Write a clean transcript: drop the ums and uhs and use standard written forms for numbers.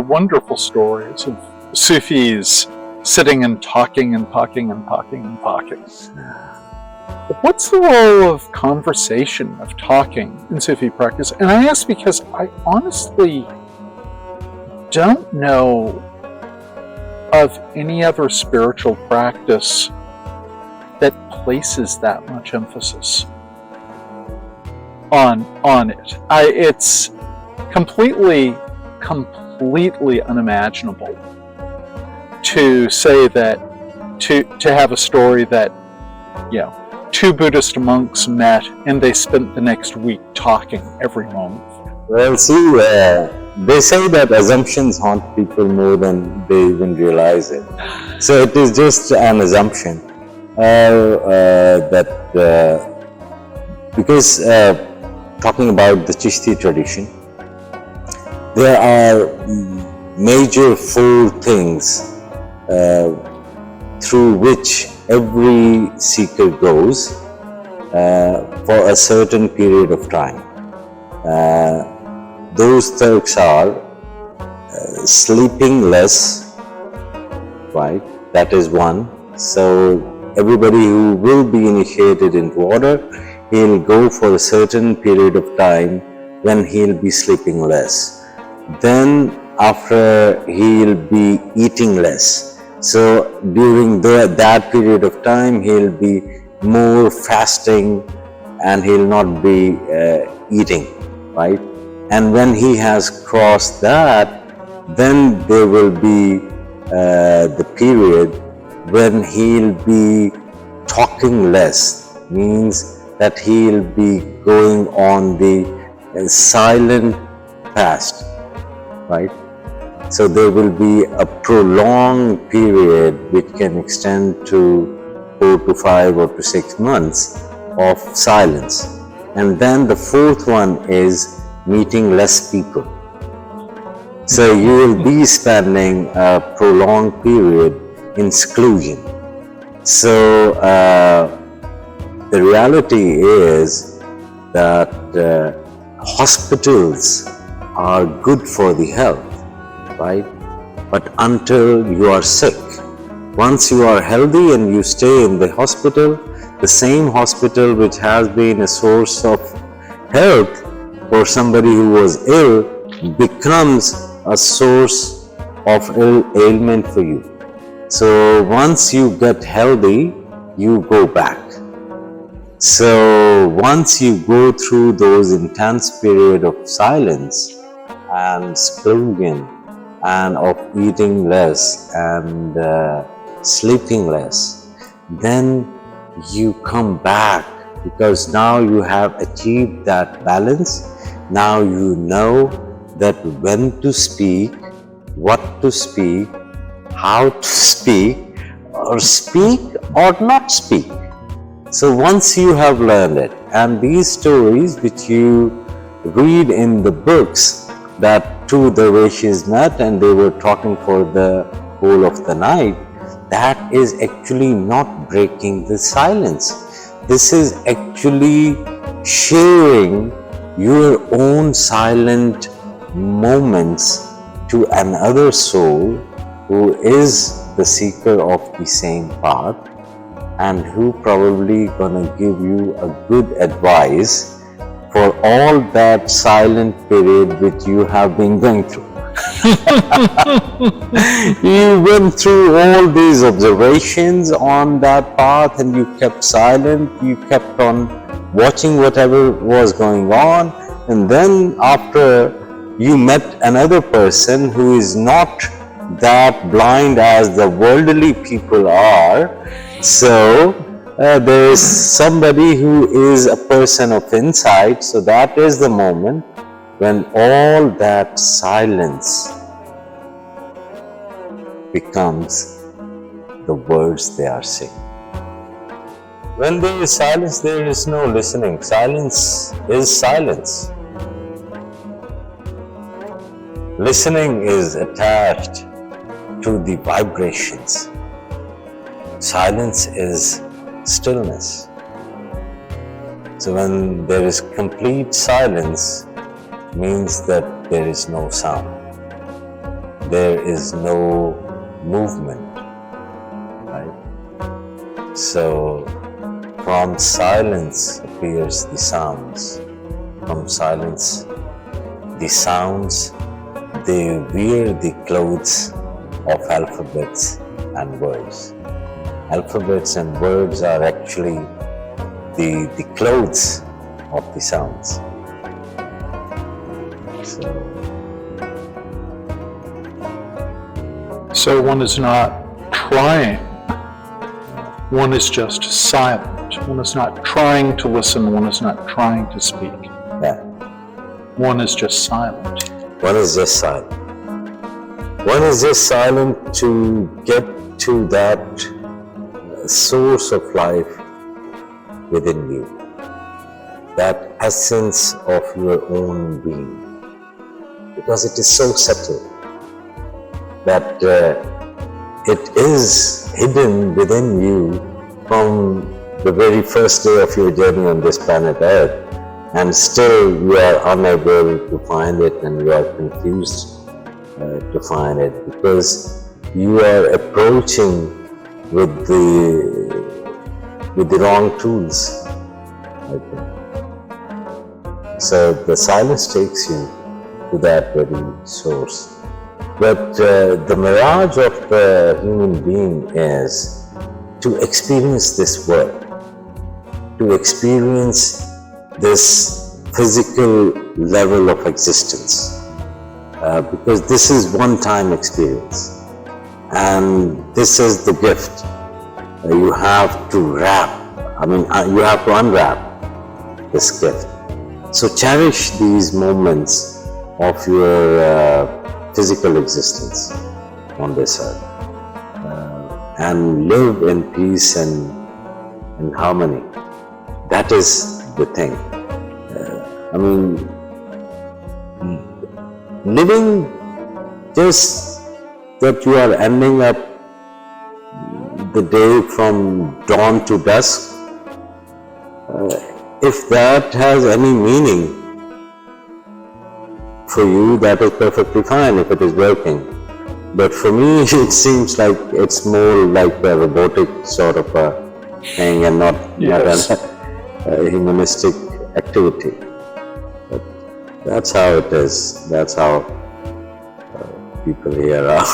are wonderful stories of Sufis sitting and talking and talking and talking and talking. But what's the role of conversation, of talking in Sufi practice? And I ask because I honestly don't know of any other spiritual practice that places that much emphasis on it. It's completely unimaginable to say that, to have a story that, two Buddhist monks met and they spent the next week talking every moment. Well, see, they say that assumptions haunt people more than they even realize it. So it is just an assumption because talking about the Chisti tradition, there are major 4 things through which every seeker goes for a certain period of time. Those Turks are sleeping less, right? That is one. So everybody who will be initiated into order, he'll go for a certain period of time when he'll be sleeping less. Then after, he'll be eating less. So during that period of time, he'll be more fasting and he'll not be eating, right? And when he has crossed that, then there will be the period when he'll be talking less, means that he'll be going on the silent fast, right? So there will be a prolonged period which can extend to 4 to 5 or to 6 months of silence. And then the 4th one is meeting less people. So you will be spending a prolonged period in seclusion. So the reality is that hospitals are good for the health, right? But until you are sick, once you are healthy and you stay in the hospital, the same hospital which has been a source of health for somebody who was ill becomes a source of ailment for you. So once you get healthy, you go back. So once you go through those intense period of silence and seclusion and of eating less and sleeping less, then you come back, because now you have achieved that balance. Now you know that when to speak, what to speak, how to speak or not speak. So once you have learned it, and these stories which you read in the books, that 2 dervishes met and they were talking for the whole of the night, that is actually not breaking the silence. This is actually sharing your own silent moments to another soul who is the seeker of the same path, and who probably gonna give you a good advice for all that silent period which you have been going through. You went through all these observations on that path and you kept silent, you kept on watching whatever was going on, and then after you met another person who is not that blind as the worldly people are. So there is somebody who is a person of insight. So that is the moment when all that silence becomes the words they are saying. When there is silence, there is no listening. Silence is silence. Listening is attached to the vibrations. Silence is stillness. So when there is complete silence, means that there is no sound. there is no movement, right? So from silence appears the sounds. From silence, the sounds, they wear the clothes of alphabets and words. Alphabets and words are actually the clothes of the sounds. So one is not trying, one is just silent. One is not trying to listen, one is not trying to speak. Yeah. One is just silent. One is just silent. One is just silent to get to that source of life within you, that essence of your own being, because it is so subtle that it is hidden within you from the very first day of your journey on this planet Earth, and still you are unable to find it, and you are confused to find it, because you are approaching with the wrong tools, I think. So the silence takes you to that very source. But the mirage of the human being is to experience this world, to experience this physical level of existence, because this is one-time experience, and this is the gift. You have to you have to unwrap this gift. So cherish these moments of your physical existence on this earth, and live in peace and in harmony. That is the thing. Living just that you are ending up the day from dawn to dusk, if that has any meaning for you, that is perfectly fine if it is working. But for me, it seems like it's more like a robotic sort of a thing, and not a humanistic activity. But that's how it is. That's how people here are.